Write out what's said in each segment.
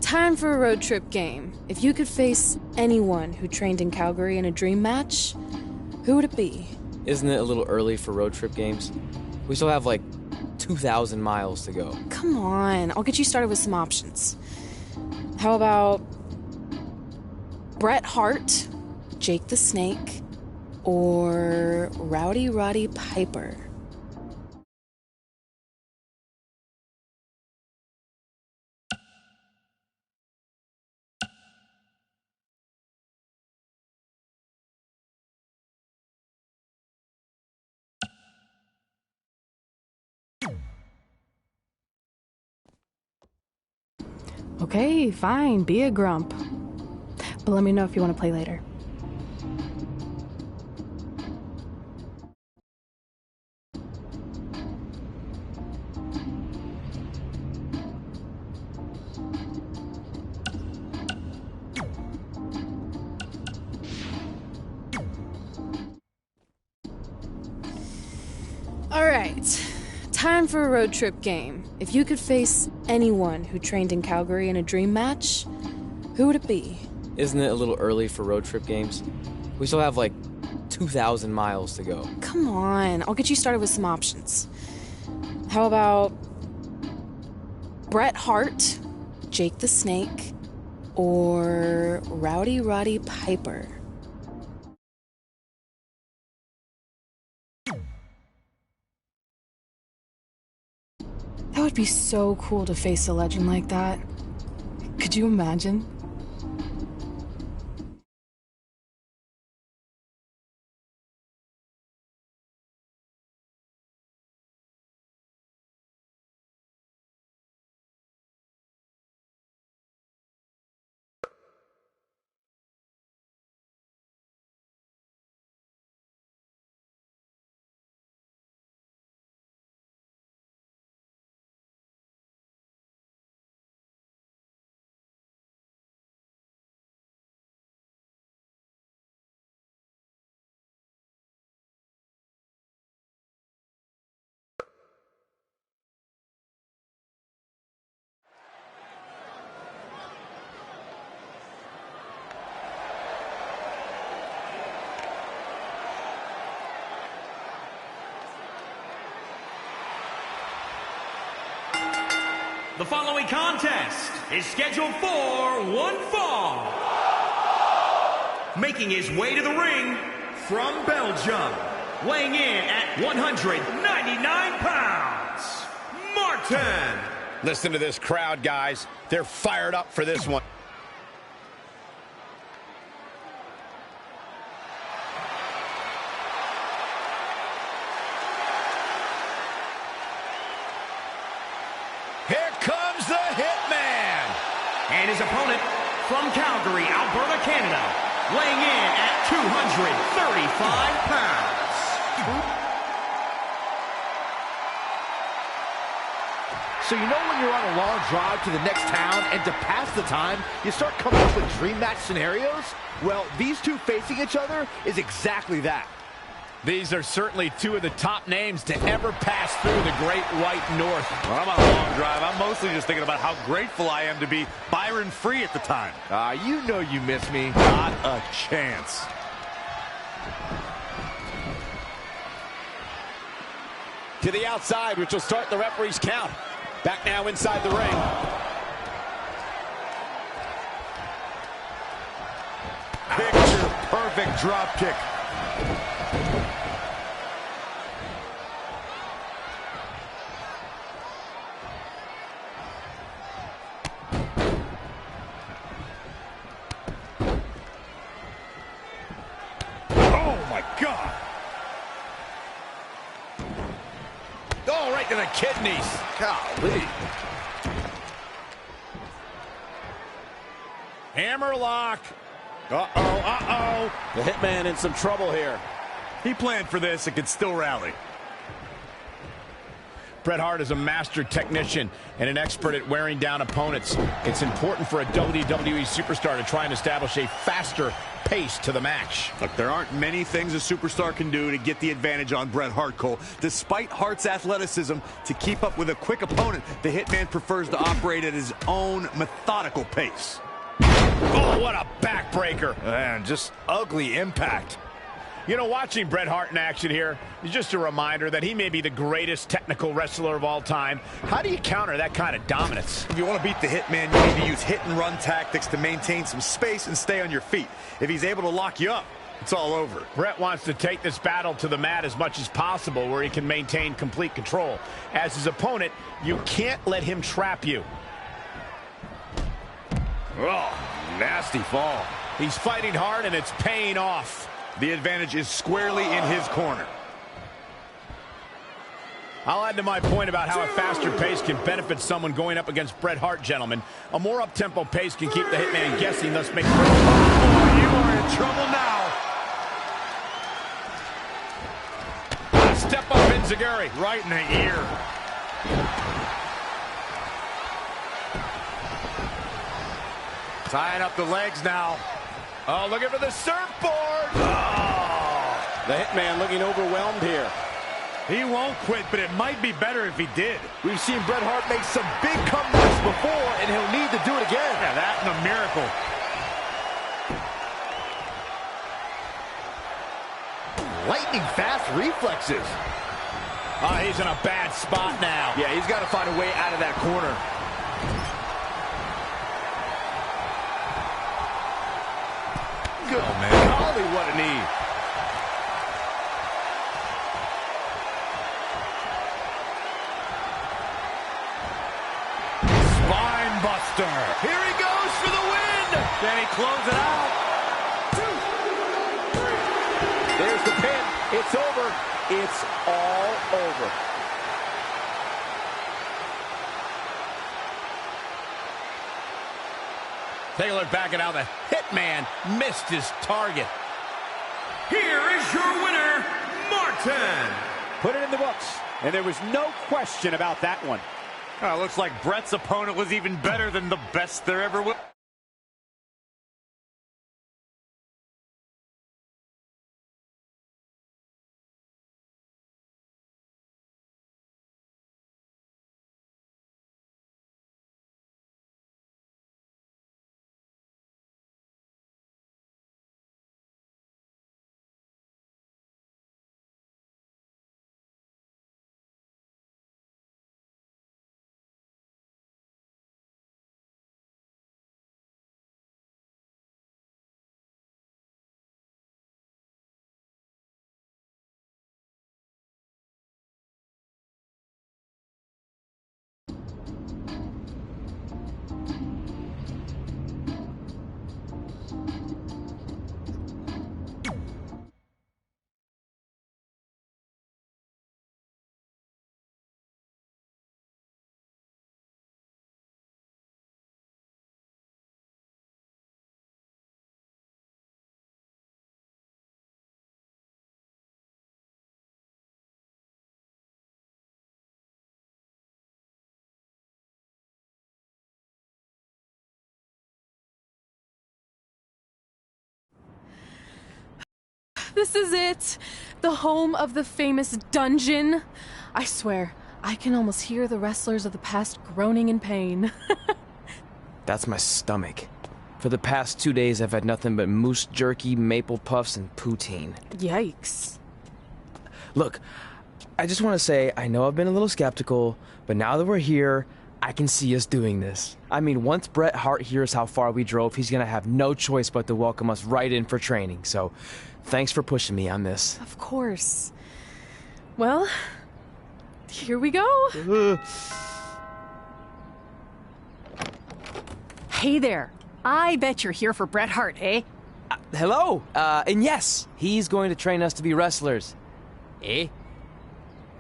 Time for a road trip game. If you could face anyone who trained in Calgary in a dream match, who would it be? Isn't it a little early for road trip games? We still have like 2,000 miles to go. Come on, I'll get you started with some options. How about Bret Hart, Jake the Snake, or Rowdy Roddy Piper? Okay, fine, be a grump. But let me know if you want to play later. All right. Time for a road trip game. If you could face anyone who trained in Calgary in a dream match, who would it be? Isn't it a little early for road trip games? We still have like 2,000 miles to go. Come on, I'll get you started with some options. How about Bret Hart, Jake the Snake, or Rowdy Roddy Piper? That would be so cool to face a legend like that. Could you imagine? The following contest is scheduled for one fall. Making his way to the ring from Belgium, weighing in at 199 pounds, Martin. Listen to this crowd, guys. They're fired up for this one. Here comes the Hitman. And his opponent from Calgary, Alberta, Canada, weighing in at 235 pounds. So you know when you're on a long drive to the next town and to pass the time, you start coming up with dream match scenarios? Well, these two facing each other is exactly that. These are certainly two of the top names to ever pass through the Great White North. When I'm on a long drive, I'm mostly just thinking about how grateful I am to be Byron free at the time. You know you miss me. Not a chance. To the outside, which will start the referee's count. Back now inside the ring. Picture perfect drop kick. God. Oh, right to the kidneys. Golly. Hammerlock. Uh-oh. The Hitman in some trouble here. He planned for this and can still rally. Bret Hart is a master technician and an expert at wearing down opponents. It's important for a WWE superstar to try and establish a faster pace to the match. Look, there aren't many things a superstar can do to get the advantage on Bret Hart, Cole. Despite Hart's athleticism, to keep up with a quick opponent, the Hitman prefers to operate at his own methodical pace. Oh, what a backbreaker. And just ugly impact. You know, watching Bret Hart in action here is just a reminder that he may be the greatest technical wrestler of all time. How do you counter that kind of dominance? If you want to beat the Hitman, you need to use hit-and-run tactics to maintain some space and stay on your feet. If he's able to lock you up, it's all over. Bret wants to take this battle to the mat as much as possible where he can maintain complete control. As his opponent, you can't let him trap you. Oh, nasty fall. He's fighting hard and it's paying off. The advantage is squarely in his corner. I'll add to my point about how a faster pace can benefit someone going up against Bret Hart, gentlemen. A more up-tempo pace can keep the Hitman guessing, thus making... Oh, you are in trouble now. Step up, Enziguri. Right in the ear. Tying up the legs now. Oh, looking for the surfboard. Oh, the Hitman looking overwhelmed here. He won't quit, but it might be better if he did. We've seen Bret Hart make some big comebacks before, and he'll need to do it again. Yeah, that and a miracle. Lightning fast reflexes. Oh, he's in a bad spot now. Yeah, he's got to find a way out of that corner. Good, man. Golly, what a knee. Spine buster. Here he goes for the win. Can he close it out? 2, 3. There's the pin. It's over. It's all over. Take a look back at how the Hitman missed his target. Here is your winner, Martin. Put it in the books, and there was no question about that one. Looks like Bret's opponent was even better than the best there ever was. This is it! The home of the famous dungeon. I swear, I can almost hear the wrestlers of the past groaning in pain. That's my stomach. For the past 2 days, I've had nothing but moose jerky, maple puffs, and poutine. Yikes. Look, I just want to say, I know I've been a little skeptical, but now that we're here, I can see us doing this. I mean, once Bret Hart hears how far we drove, he's gonna have no choice but to welcome us right in for training, so thanks for pushing me on this. Of course. Well, here we go. Hey there. I bet you're here for Bret Hart, eh? Hello, and yes, he's going to train us to be wrestlers. Eh?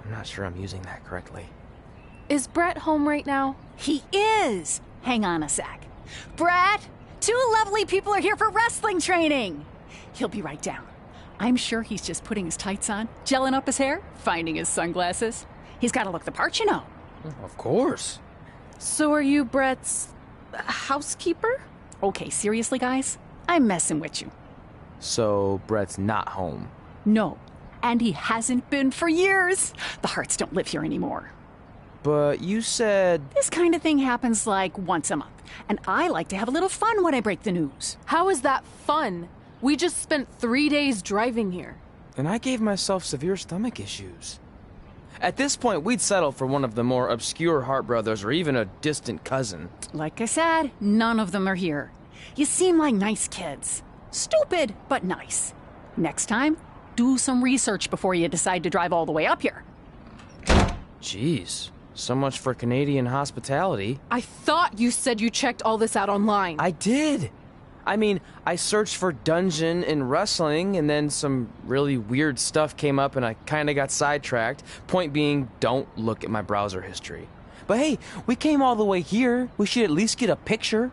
I'm not sure I'm using that correctly. Is Bret home right now? He is. Hang on a sec. Bret, 2 lovely people are here for wrestling training. He'll be right down. I'm sure he's just putting his tights on, gelling up his hair, finding his sunglasses. He's got to look the part, you know. Of course. So are you Brett's housekeeper? Okay, seriously, guys? I'm messing with you. So Brett's not home. No, and he hasn't been for years. The Harts don't live here anymore. But you said... This kind of thing happens like once a month, and I like to have a little fun when I break the news. How is that fun? We just spent 3 days driving here. And I gave myself severe stomach issues. At this point, we'd settle for one of the more obscure Hart brothers or even a distant cousin. Like I said, none of them are here. You seem like nice kids. Stupid, but nice. Next time, do some research before you decide to drive all the way up here. Jeez. So much for Canadian hospitality. I thought you said you checked all this out online. I did. I mean, I searched for dungeon in wrestling, and then some really weird stuff came up, and I kind of got sidetracked. Point being, don't look at my browser history. But hey, we came all the way here. We should at least get a picture.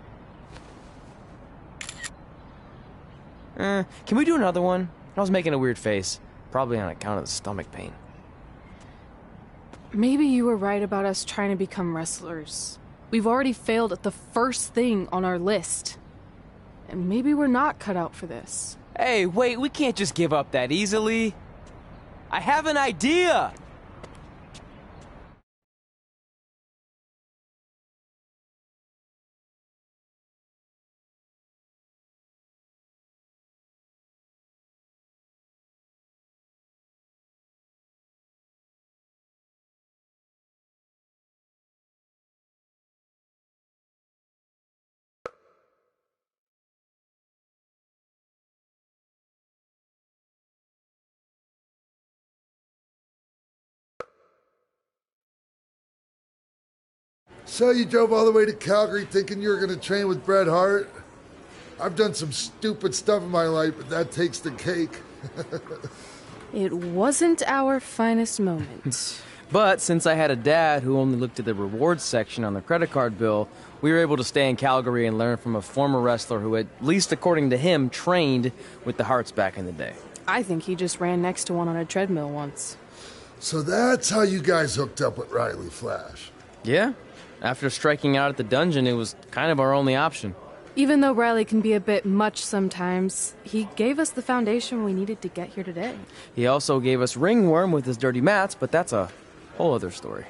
Can we do another one? I was making a weird face. Probably on account of the stomach pain. Maybe you were right about us trying to become wrestlers. We've already failed at the first thing on our list. And maybe we're not cut out for this. Hey, wait, we can't just give up that easily. I have an idea! So you drove all the way to Calgary thinking you were going to train with Bret Hart? I've done some stupid stuff in my life, but that takes the cake. It wasn't our finest moment. But since I had a dad who only looked at the rewards section on the credit card bill, we were able to stay in Calgary and learn from a former wrestler who, at least according to him, trained with the Harts back in the day. I think he just ran next to one on a treadmill once. So that's how you guys hooked up with Riley Flash. Yeah. After striking out at the dungeon, it was kind of our only option. Even though Riley can be a bit much sometimes, he gave us the foundation we needed to get here today. He also gave us ringworm with his dirty mats, but that's a whole other story.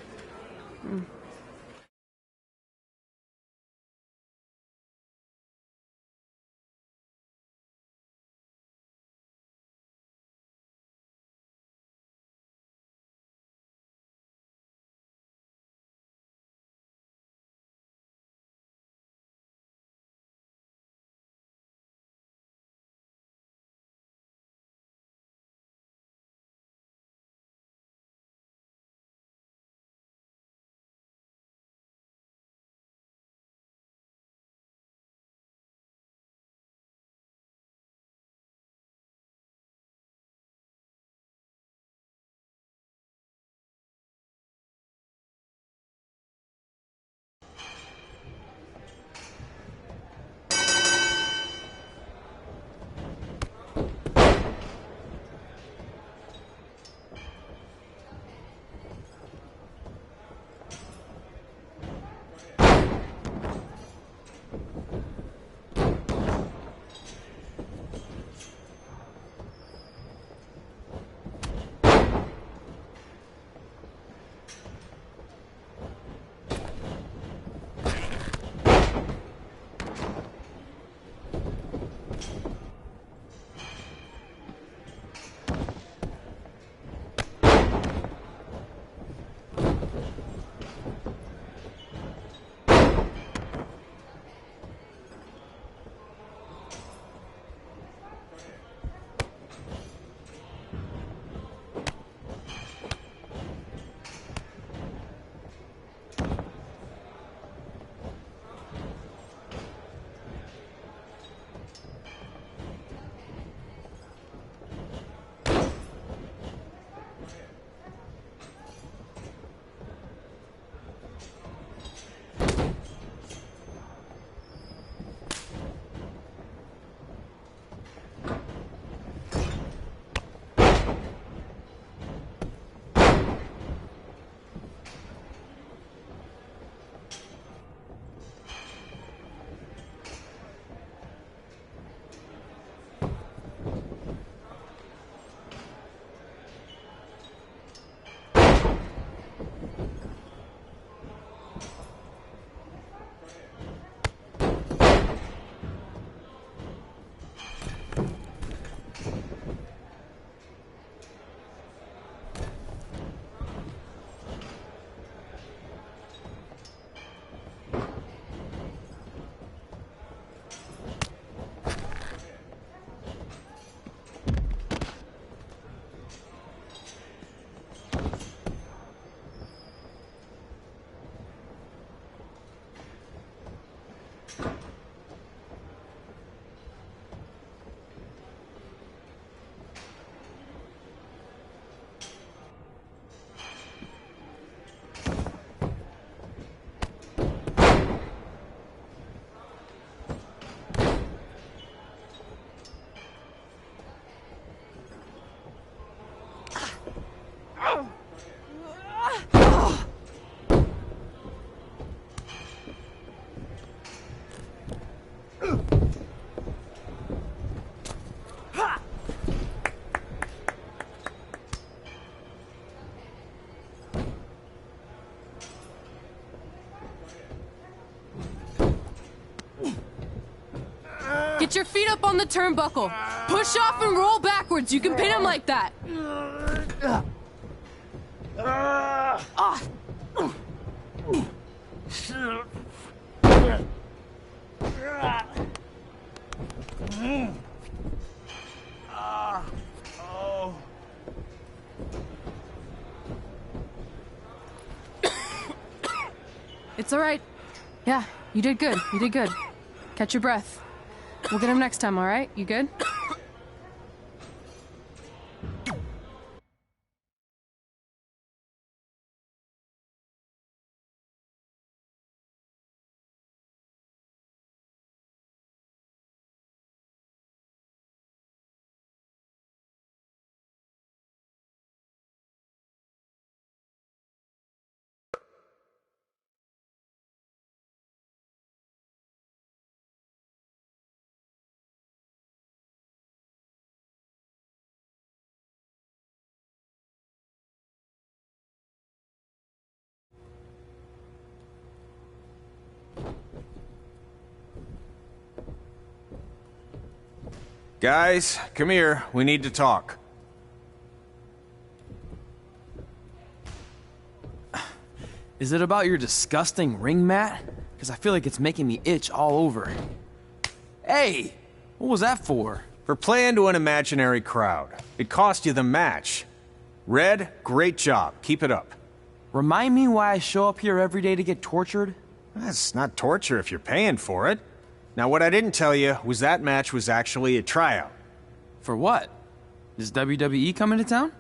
Get your feet up on the turnbuckle. Push off and roll backwards. You can pin him like that. It's all right. Yeah, you did good. You did good. Catch your breath. We'll get him next time, all right? You good? Guys, come here. We need to talk. Is it about your disgusting ring mat? Because I feel like it's making me itch all over. Hey! What was that for? For playing to an imaginary crowd. It cost you the match. Red, great job. Keep it up. Remind me why I show up here every day to get tortured? That's not torture if you're paying for it. Now, what I didn't tell you was that match was actually a tryout. For what? Is WWE coming to town?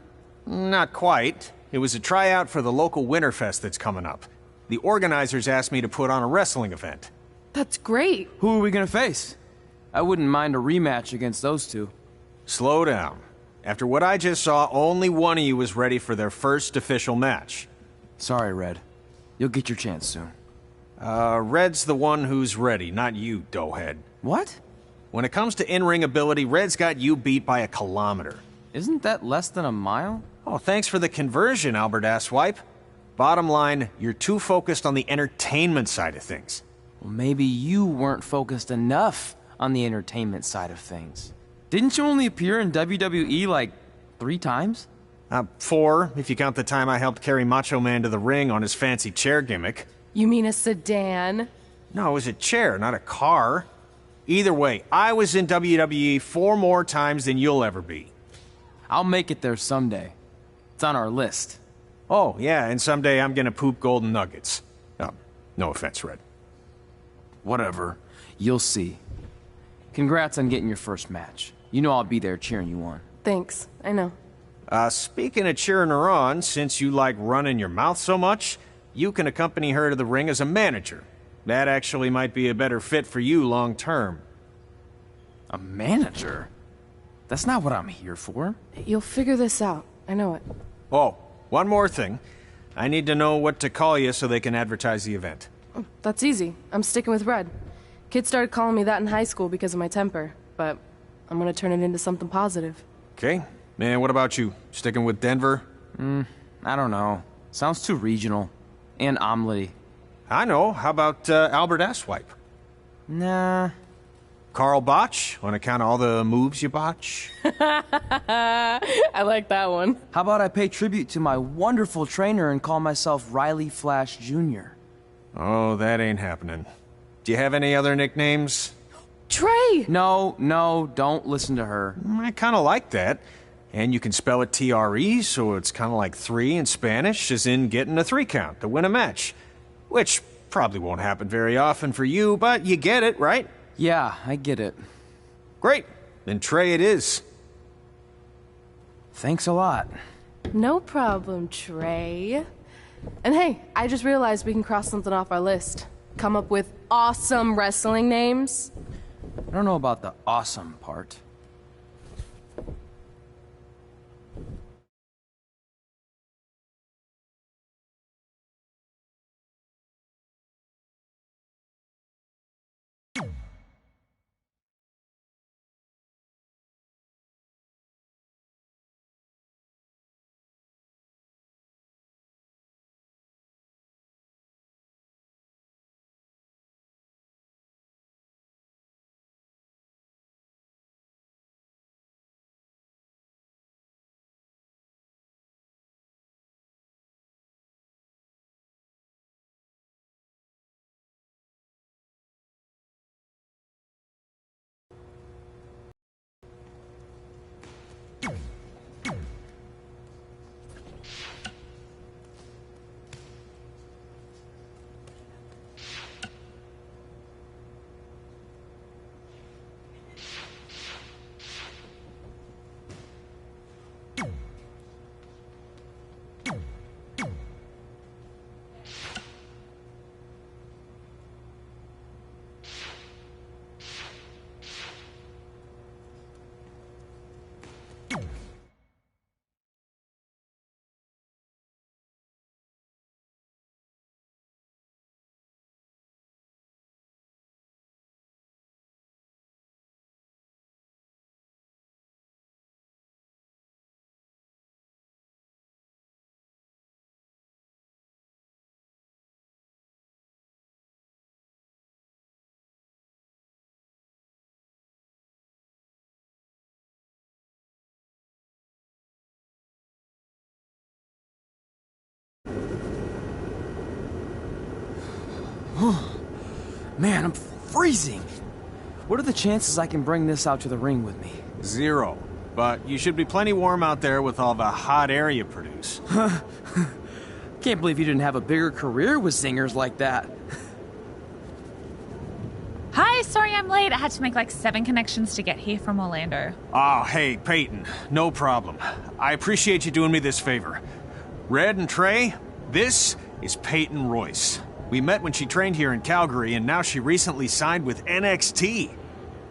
Not quite. It was a tryout for the local Winterfest that's coming up. The organizers asked me to put on a wrestling event. That's great. Who are we gonna face? I wouldn't mind a rematch against those two. Slow down. After what I just saw, only one of you was ready for their first official match. Sorry, Red. You'll get your chance soon. Red's the one who's ready, not you, doughhead. What? When it comes to in-ring ability, Red's got you beat by a kilometer. Isn't that less than a mile? Oh, thanks for the conversion, Albert Asswipe. Bottom line, you're too focused on the entertainment side of things. Well, maybe you weren't focused enough on the entertainment side of things. Didn't you only appear in WWE like 3 times? 4, if you count the time I helped carry Macho Man to the ring on his fancy chair gimmick. You mean a sedan? No, it was a chair, not a car. Either way, I was in WWE 4 more times than you'll ever be. I'll make it there someday. It's on our list. Oh, yeah, and someday I'm gonna poop golden nuggets. No offense, Red. Whatever. You'll see. Congrats on getting your first match. You know I'll be there cheering you on. Thanks. I know. Speaking of cheering her on, since you like running your mouth so much, you can accompany her to the ring as a manager. That actually might be a better fit for you long term. A manager? That's not what I'm here for. You'll figure this out. I know it. Oh, one more thing. I need to know what to call you so they can advertise the event. That's easy. I'm sticking with Red. Kids started calling me that in high school because of my temper, but I'm gonna turn it into something positive. Okay. Man, what about you? Sticking with Denver? I don't know. Sounds too regional. And omelette-y. I know. How about Albert Asswipe? Nah. Carl Botch, on account of all the moves you botch? I like that one. How about I pay tribute to my wonderful trainer and call myself Riley Flash Jr.? Oh, that ain't happening. Do you have any other nicknames? Trey! No, don't listen to her. I kind of like that. And you can spell it T-R-E, so it's kind of like 3 in Spanish, as in getting a 3 count to win a match. Which probably won't happen very often for you, but you get it, right? Yeah, I get it. Great. Then Trey it is. Thanks a lot. No problem, Trey. And hey, I just realized we can cross something off our list. Come up with awesome wrestling names. I don't know about the awesome part. Man, I'm freezing. What are the chances I can bring this out to the ring with me? 0. But you should be plenty warm out there with all the hot air you produce. Can't believe you didn't have a bigger career with zingers like that. Hi, sorry I'm late. I had to make like 7 connections to get here from Orlando. Oh, hey, Peyton. No problem. I appreciate you doing me this favor. Red and Trey, this is Peyton Royce. We met when she trained here in Calgary, and now she recently signed with NXT.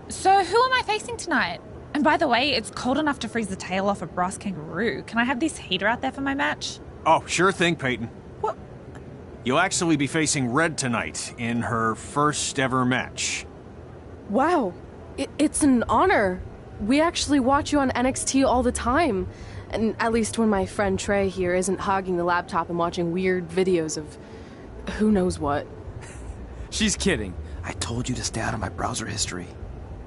So who am I facing tonight? And by the way, it's cold enough to freeze the tail off a brass kangaroo. Can I have this heater out there for my match? Oh, sure thing, Peyton. What? You'll actually be facing Red tonight in her first ever match. Wow, it's an honor. We actually watch you on NXT all the time. And at least when my friend Trey here isn't hogging the laptop and watching weird videos of who knows what. She's kidding. I told you to stay out of my browser history.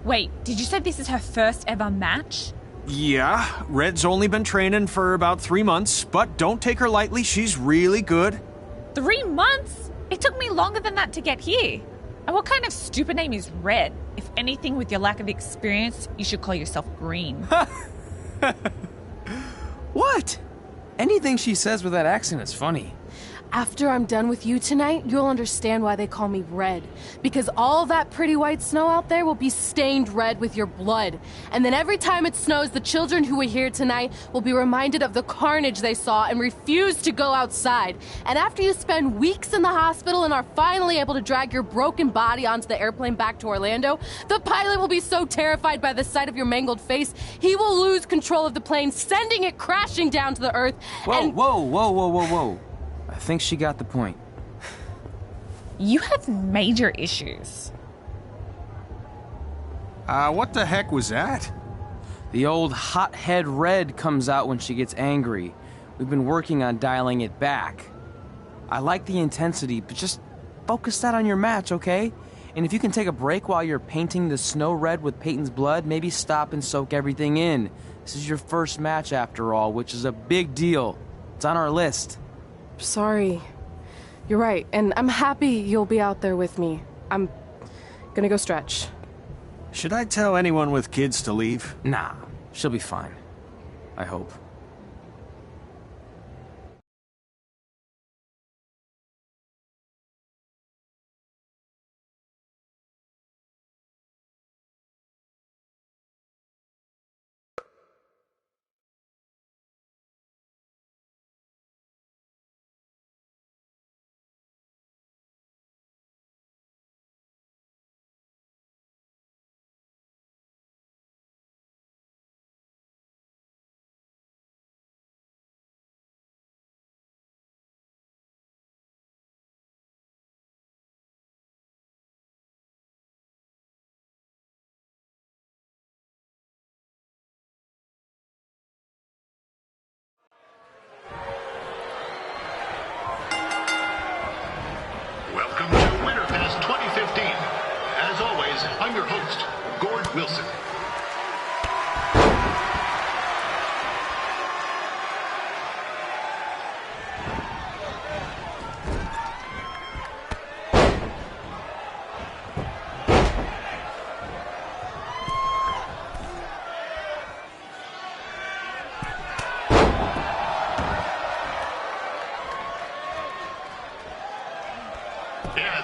Wait, did you say this is her first ever match? Yeah, Red's only been training for about 3 months, but don't take her lightly, she's really good. 3 months? It took me longer than that to get here. And what kind of stupid name is Red? If anything, with your lack of experience, you should call yourself Green. What? Anything she says with that accent is funny. After I'm done with you tonight, you'll understand why they call me Red. Because all that pretty white snow out there will be stained red with your blood. And then every time it snows, the children who are here tonight will be reminded of the carnage they saw and refuse to go outside. And after you spend weeks in the hospital and are finally able to drag your broken body onto the airplane back to Orlando, the pilot will be so terrified by the sight of your mangled face, he will lose control of the plane, sending it crashing down to the earth. Whoa. I think she got the point. You have major issues. What the heck was that? The old hothead Red comes out when she gets angry. We've been working on dialing it back. I like the intensity, but just focus that on your match, okay? And if you can take a break while you're painting the snow red with Peyton's blood, maybe stop and soak everything in. This is your first match after all, which is a big deal. It's on our list. Sorry. You're right, and I'm happy you'll be out there with me. I'm gonna go stretch. Should I tell anyone with kids to leave? Nah, she'll be fine. I hope. Welcome to Winterfest 2015. As always, I'm your host, Gord Wilson.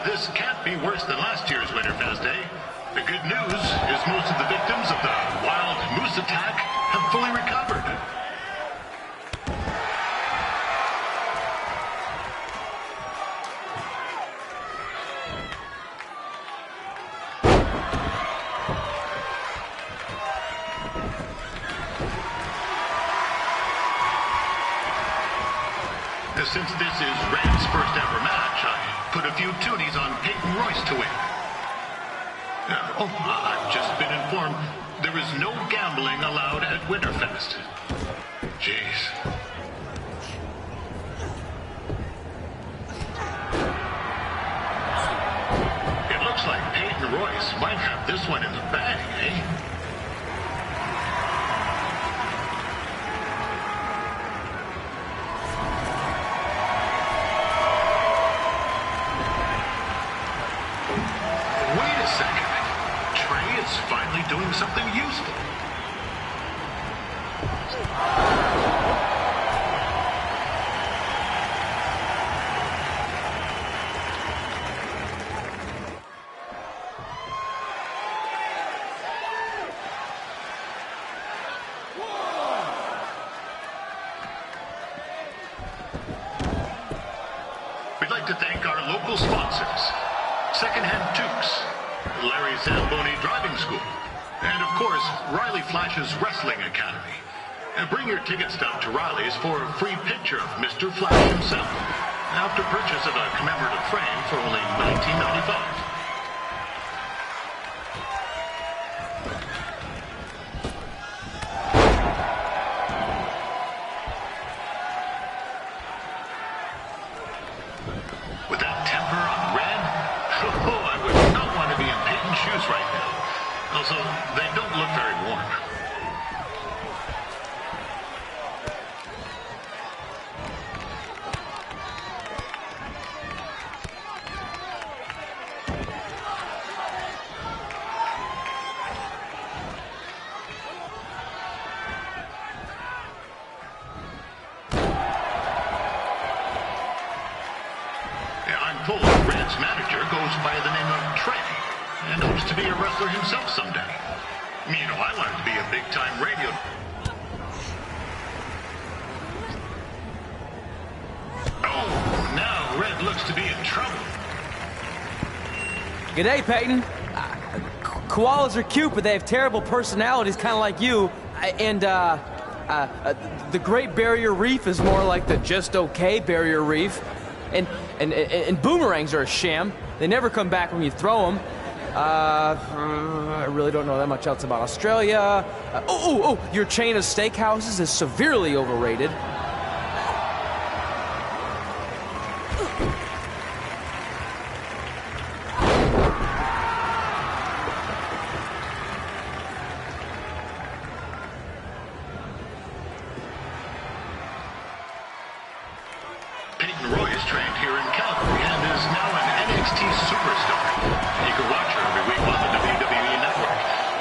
This can't be worse than last year's Winterfest, eh? The good news is most of the victims of the wild moose attack have fully recovered. Since this is Red's first ever match, I put a few toonies on Peyton Royce to win. I've just been informed there is no gambling allowed at Winterfest. Jeez. It looks like Peyton Royce might have this one in the bag, eh? something useful. We'd like to thank our local sponsors, Secondhand Tukes, Larry Zamboni Driving School, and of course, Riley Flash's Wrestling Academy. And bring your ticket stub to Riley's for a free picture of Mr. Flash himself, after purchase of a commemorative frame for only $19.95. With that temper on Red, I would not want to be in Peyton's shoes right now. Also, they don't look very warm. I'm told Red's manager goes by the name of Trey and hopes to be a wrestler himself someday. You know, I wanted to be a big-time radio... Oh, now Red looks to be in trouble. G'day, Peyton. Koalas are cute, but they have terrible personalities, kind of like you. The Great Barrier Reef is more like the just okay Barrier Reef. And boomerangs are a sham. They never come back when you throw them. I really don't know that much else about Australia. Your chain of steakhouses is severely overrated. Peyton Royce trained here in Calgary and is now an NXT superstar. You can watch her every week on the WWE Network,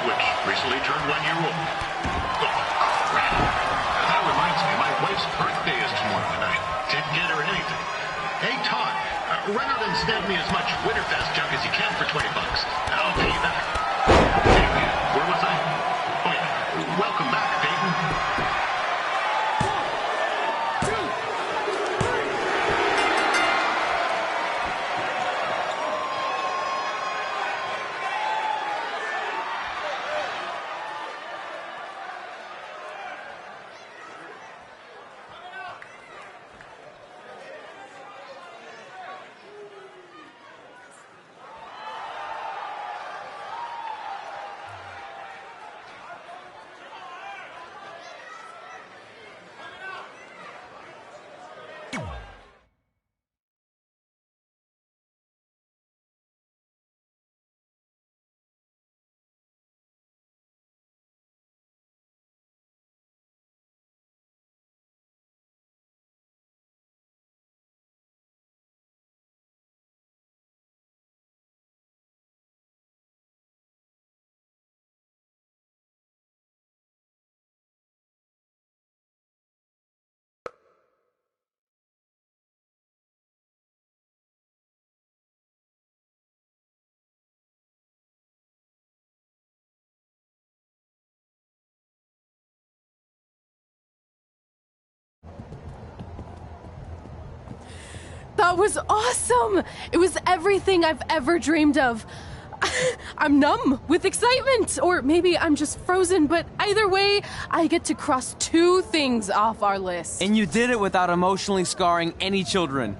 which recently turned 1 year old. Oh, crap. That reminds me, my wife's birthday is tomorrow, and I didn't get her anything. Hey, Todd, run out and snag me as much Winterfest junk as you can for $20. I'll pay you back. Hey, where was I? Oh, yeah. Welcome back, Peyton. That was awesome! It was everything I've ever dreamed of. I'm numb with excitement, or maybe I'm just frozen, but either way, I get to cross 2 things off our list. And you did it without emotionally scarring any children.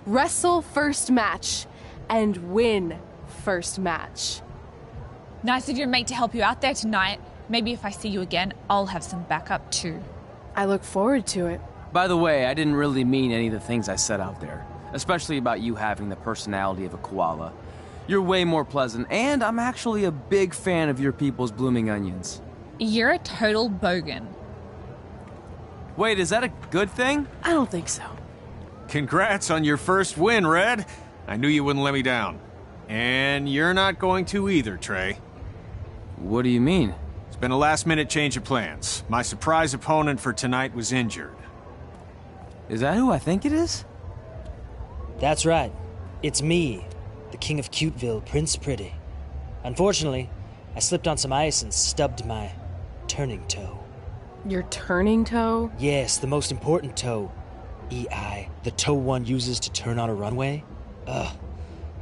Wrestle first match and win first match. Nice of your mate to help you out there tonight. Maybe if I see you again, I'll have some backup too. I look forward to it. By the way, I didn't really mean any of the things I said out there, especially about you having the personality of a koala. You're way more pleasant, and I'm actually a big fan of your people's blooming onions. You're a total bogan. Wait, is that a good thing? I don't think so. Congrats on your first win, Red. I knew you wouldn't let me down. And you're not going to either, Trey. What do you mean? It's been a last-minute change of plans. My surprise opponent for tonight was injured. Is that who I think it is? That's right. It's me, the King of Cuteville, Prince Pretty. Unfortunately, I slipped on some ice and stubbed my turning toe. Your turning toe? Yes, the most important toe. EI, the toe one uses to turn on a runway. Ugh,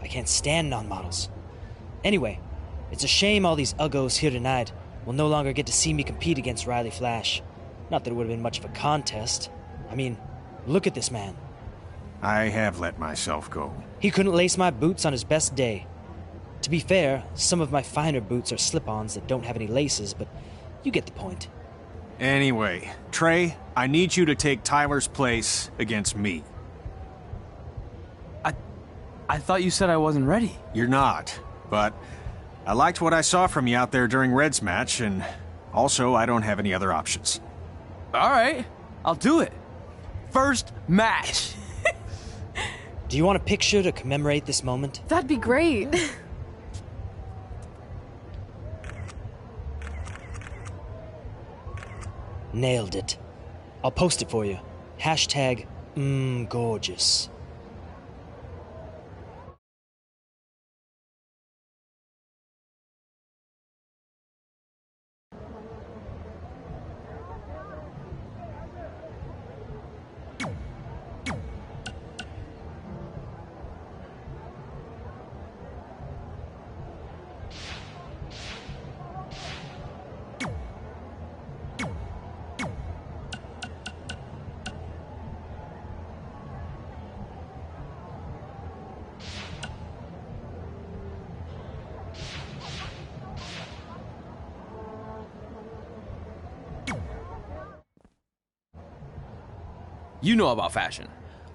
I can't stand non-models. Anyway, it's a shame all these uggos here tonight will no longer get to see me compete against Riley Flash. Not that it would have been much of a contest. I mean, look at this man. I have let myself go. He couldn't lace my boots on his best day. To be fair, some of my finer boots are slip-ons that don't have any laces, but you get the point. Anyway, Trey, I need you to take Tyler's place against me. I thought you said I wasn't ready. You're not, but I liked what I saw from you out there during Red's match, and also I don't have any other options. All right, I'll do it. First match. Do you want a picture to commemorate this moment? That'd be great. Nailed it. I'll post it for you. Hashtag gorgeous. You know about fashion.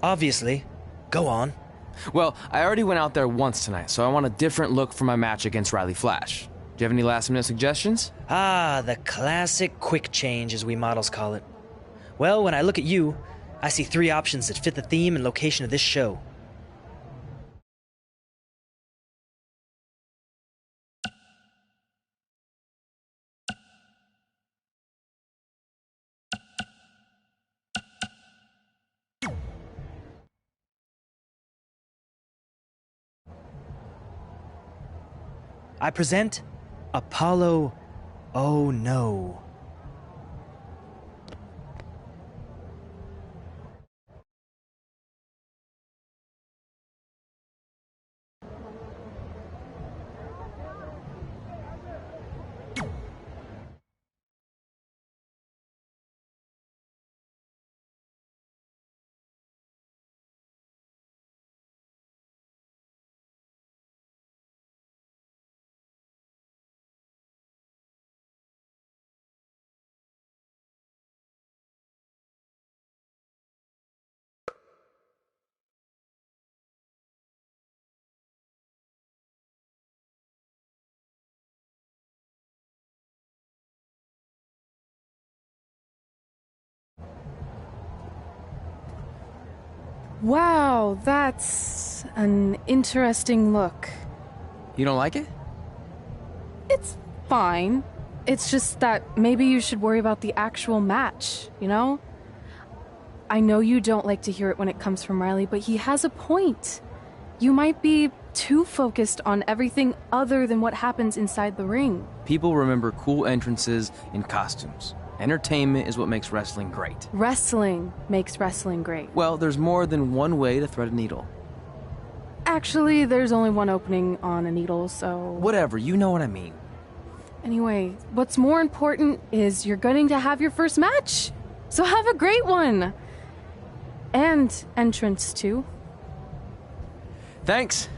Obviously. Go on. Well, I already went out there once tonight, so I want a different look for my match against Riley Flash. Do you have any last-minute suggestions? Ah, the classic quick change, as we models call it. Well, when I look at you, I see 3 options that fit the theme and location of this show. I present Apollo Oh No. Wow, that's an interesting look. You don't like it? It's fine. It's just that maybe you should worry about the actual match, you know? I know you don't like to hear it when it comes from Riley, but he has a point. You might be too focused on everything other than what happens inside the ring. People remember cool entrances and costumes. Entertainment is what makes wrestling great. Wrestling makes wrestling great. Well, there's more than one way to thread a needle. Actually, there's only one opening on a needle, so... Whatever, you know what I mean. Anyway, what's more important is you're going to have your first match. So have a great one. And entrance, too. Thanks.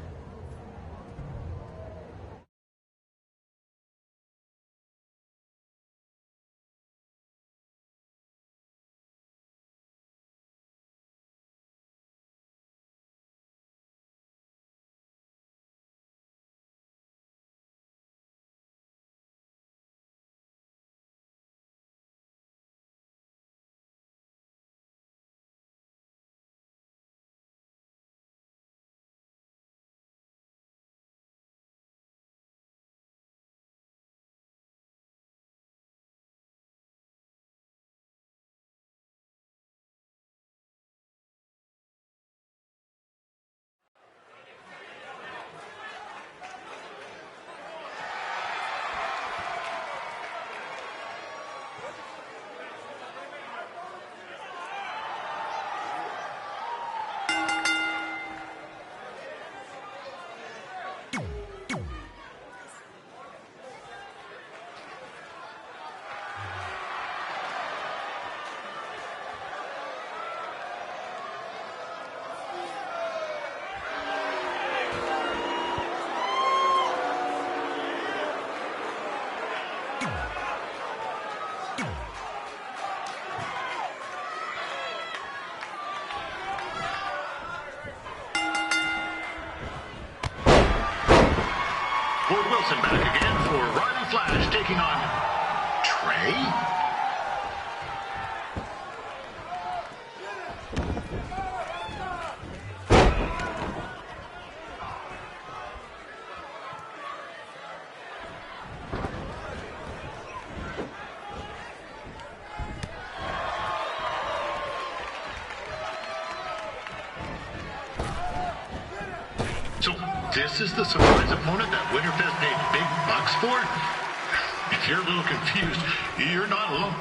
Wilson back again for Riley Flash taking on Trey. So this is the surprise opponent that Winterfest paid big bucks for? If you're a little confused, you're not alone.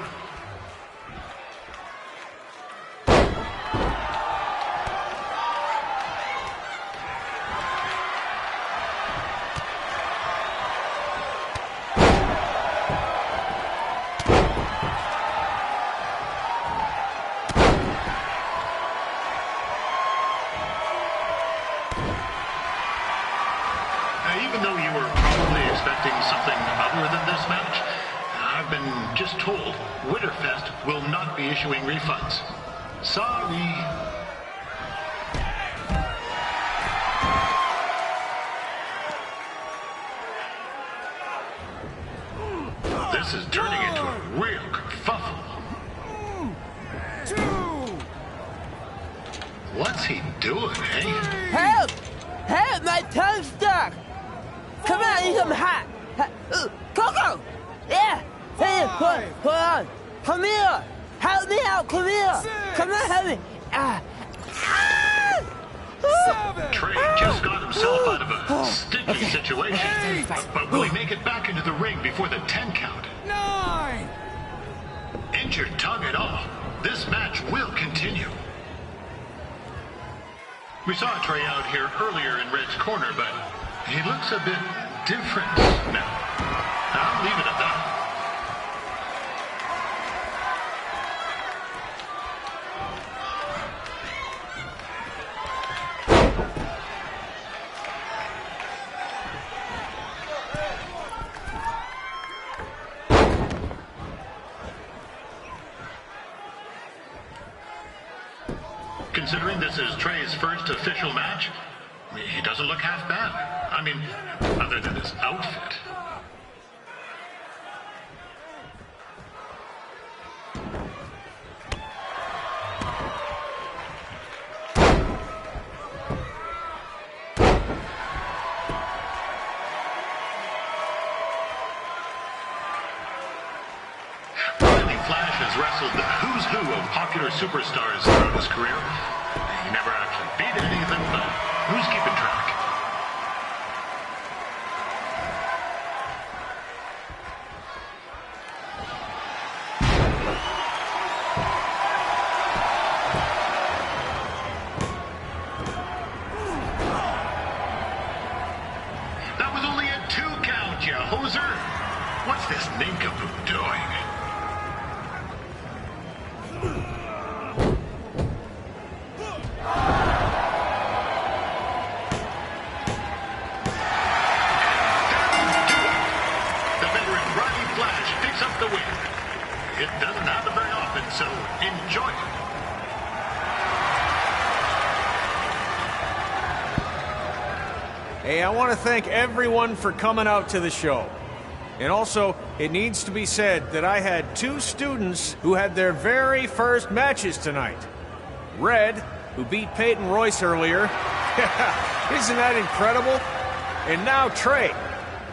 Even though you were probably expecting something other than this match, I've been just told Winterfest will not be issuing refunds. Sorry. This is turning into a real kerfuffle. What's he doing, eh? Help! Help! My tongue's stuck! Come on, I need some hot! Coco! Yeah! Hey, hold on! Come here! Help me out! Come here! Come on, help me! Trey just got himself out of a sticky situation. But will he make it back into the ring before the 10 count? 9! Injured tongue and all, this match will continue. We saw Trey out here earlier in Red's corner, but he looks a bit different now. I'll leave it at that. Considering this is Trey's first official match, he doesn't look half bad. I mean, other than his outfit. Riley Flash has wrestled the who's who of popular superstars throughout his career. He never actually beat any of them, but who's keeping track? That was only a 2 count, you hoser. What's this nincompoop doing? It doesn't happen very often, so enjoy it. Hey, I want to thank everyone for coming out to the show. And also, it needs to be said that I had 2 students who had their very first matches tonight. Red, who beat Peyton Royce earlier. Isn't that incredible? And now Trey,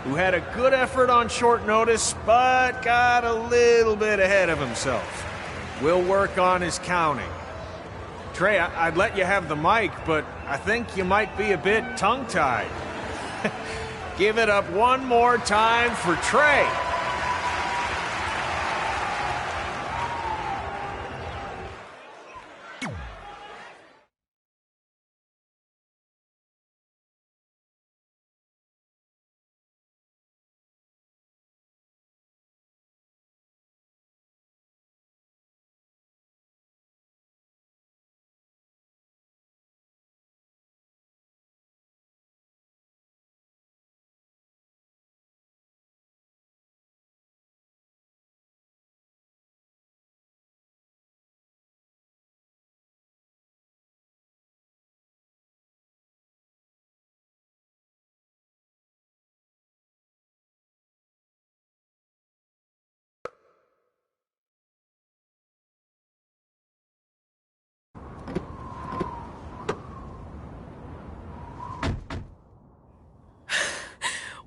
who had a good effort on short notice, but got a little bit ahead of himself. We'll work on his counting. Trey, I'd let you have the mic, but I think you might be a bit tongue-tied. Give it up one more time for Trey.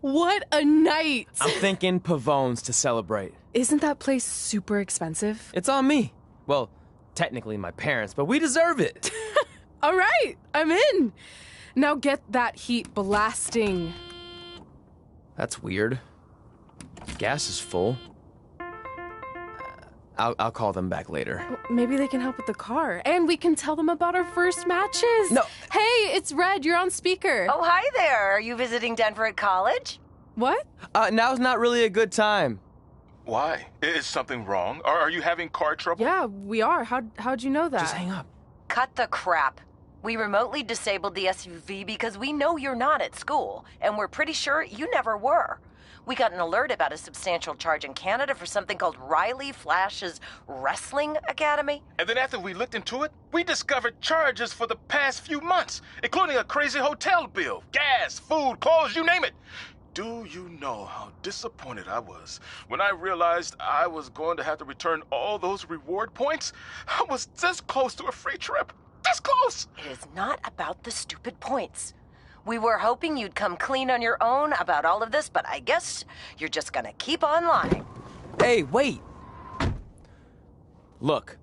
What a night! I'm thinking Pavone's to celebrate. Isn't that place super expensive? It's on me. Well, technically my parents, but we deserve it. All right, I'm in. Now get that heat blasting. That's weird. Gas is full. I'll call them back later. Maybe they can help with the car. And we can tell them about our first matches. No. Hey, it's Red. You're on speaker. Oh, hi there. Are you visiting Denver at college? What? Now's not really a good time. Why? Is something wrong? Are you having car trouble? Yeah, we are. How'd you know that? Just hang up. Cut the crap. We remotely disabled the SUV because we know you're not at school, and we're pretty sure you never were. We got an alert about a substantial charge in Canada for something called Riley Flash's Wrestling Academy. And then after we looked into it, we discovered charges for the past few months, including a crazy hotel bill, gas, food, clothes, you name it. Do you know how disappointed I was when I realized I was going to have to return all those reward points? I was this close to a free trip. This close! It is not about the stupid points. We were hoping you'd come clean on your own about all of this, but I guess you're just gonna keep on lying. Hey, wait! Look,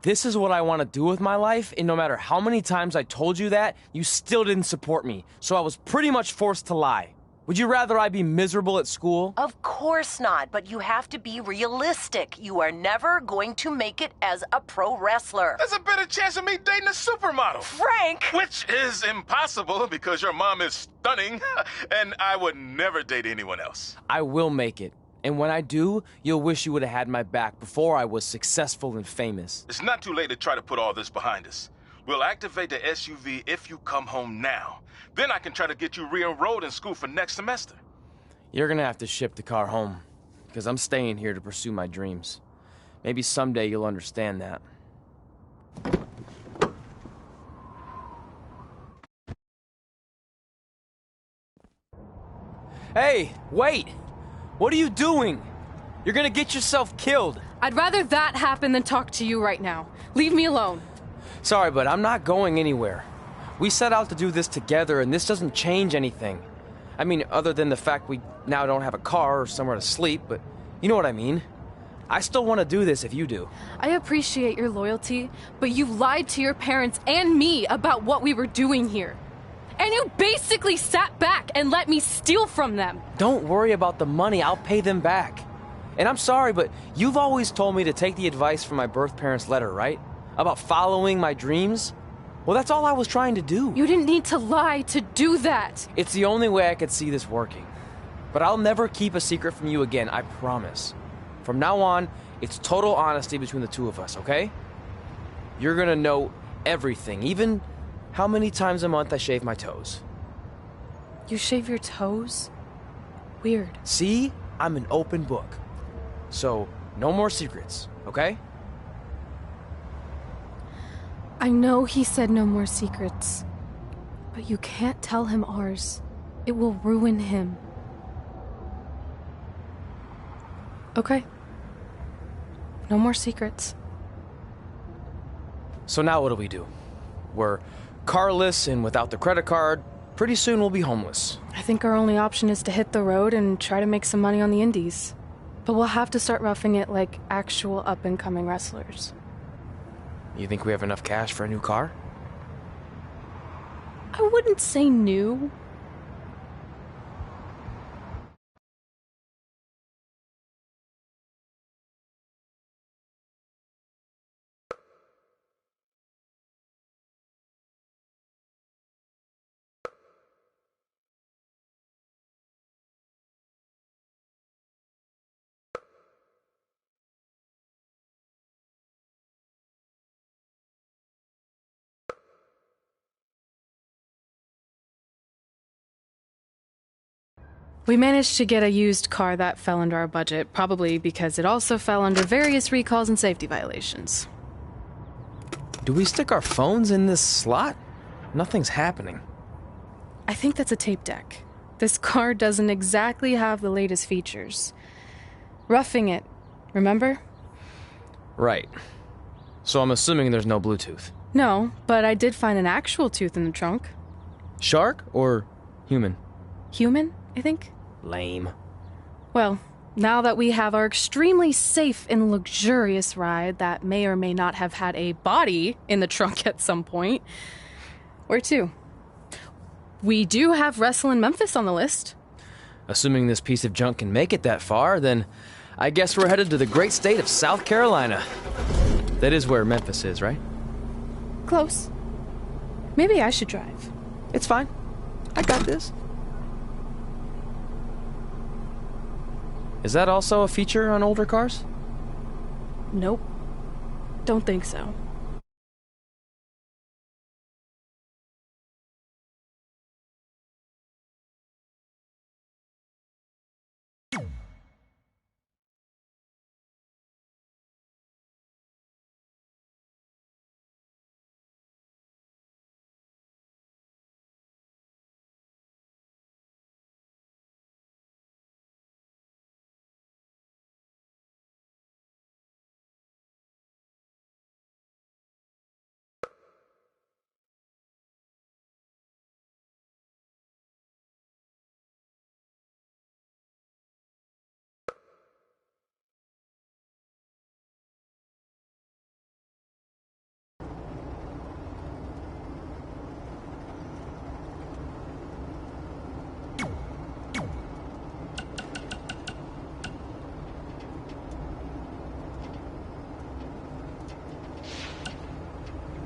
this is what I want to do with my life, and no matter how many times I told you that, you still didn't support me, so I was pretty much forced to lie. Would you rather I be miserable at school? Of course not, but you have to be realistic. You are never going to make it as a pro wrestler. There's a better chance of me dating a supermodel. Frank! Which is impossible because your mom is stunning, and I would never date anyone else. I will make it. And when I do, you'll wish you would have had my back before I was successful and famous. It's not too late to try to put all this behind us. We'll activate the SUV if you come home now. Then I can try to get you re-enrolled in school for next semester. You're gonna have to ship the car home, because I'm staying here to pursue my dreams. Maybe someday you'll understand that. Hey, wait! What are you doing? You're gonna get yourself killed. I'd rather that happen than talk to you right now. Leave me alone. Sorry, but I'm not going anywhere. We set out to do this together, and this doesn't change anything. I mean, other than the fact we now don't have a car or somewhere to sleep, but you know what I mean. I still want to do this if you do. I appreciate your loyalty, but you lied to your parents and me about what we were doing here. And you basically sat back and let me steal from them. Don't worry about the money, I'll pay them back. And I'm sorry, but you've always told me to take the advice from my birth parents' letter, right? About following my dreams? Well, that's all I was trying to do. You didn't need to lie to do that. It's the only way I could see this working. But I'll never keep a secret from you again, I promise. From now on, it's total honesty between the two of us, okay? You're gonna know everything, even how many times a month I shave my toes. You shave your toes? Weird. See? I'm an open book. So, no more secrets, okay? I know he said no more secrets, but you can't tell him ours. It will ruin him. Okay. No more secrets. So now what do? We're carless and without the credit card. Pretty soon we'll be homeless. I think our only option is to hit the road and try to make some money on the indies. But we'll have to start roughing it like actual up-and-coming wrestlers. You think we have enough cash for a new car? I wouldn't say new. We managed to get a used car that fell under our budget, probably because it also fell under various recalls and safety violations. Do we stick our phones in this slot? Nothing's happening. I think that's a tape deck. This car doesn't exactly have the latest features. Roughing it, remember? Right. So I'm assuming there's no Bluetooth. No, but I did find an actual tooth in the trunk. Shark or human? Human, I think. Lame. Well, now that we have our extremely safe and luxurious ride that may or may not have had a body in the trunk at some point, where to? We do have Wrestle in Memphis on the list. Assuming this piece of junk can make it that far, then I guess we're headed to the great state of South Carolina. That is where Memphis is, right? Close. Maybe I should drive. It's fine. I got this. Is that also a feature on older cars? Nope. Don't think so.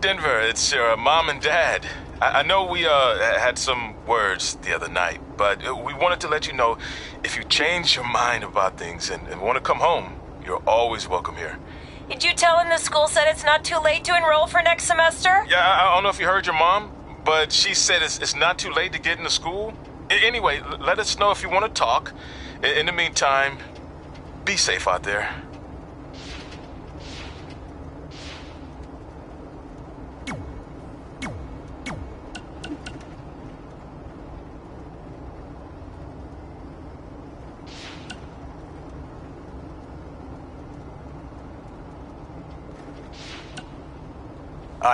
Denver, it's your mom and dad. I know we had some words the other night, but we wanted to let you know if you change your mind about things and want to come home, you're always welcome here. Did you tell him the school said it's not too late to enroll for next semester? Yeah, I don't know if you heard your mom, but she said it's not too late to get into school. Anyway, let us know if you want to talk. In the meantime, be safe out there.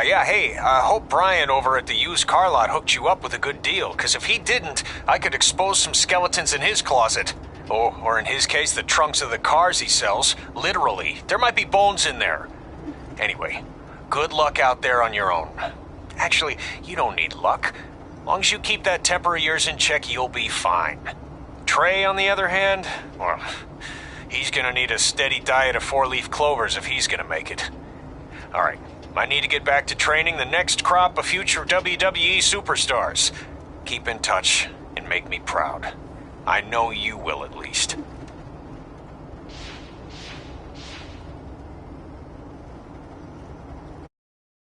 Yeah, hey, I hope Brian over at the used car lot hooked you up with a good deal, because if he didn't, I could expose some skeletons in his closet. Or in his case, the trunks of the cars he sells. Literally, there might be bones in there. Anyway, good luck out there on your own. Actually, you don't need luck. As long as you keep that temper of yours in check, you'll be fine. Trey, on the other hand, well, he's gonna need a steady diet of 4-leaf clovers if he's gonna make it. All right. I need to get back to training the next crop of future WWE superstars. Keep in touch and make me proud. I know you will, at least.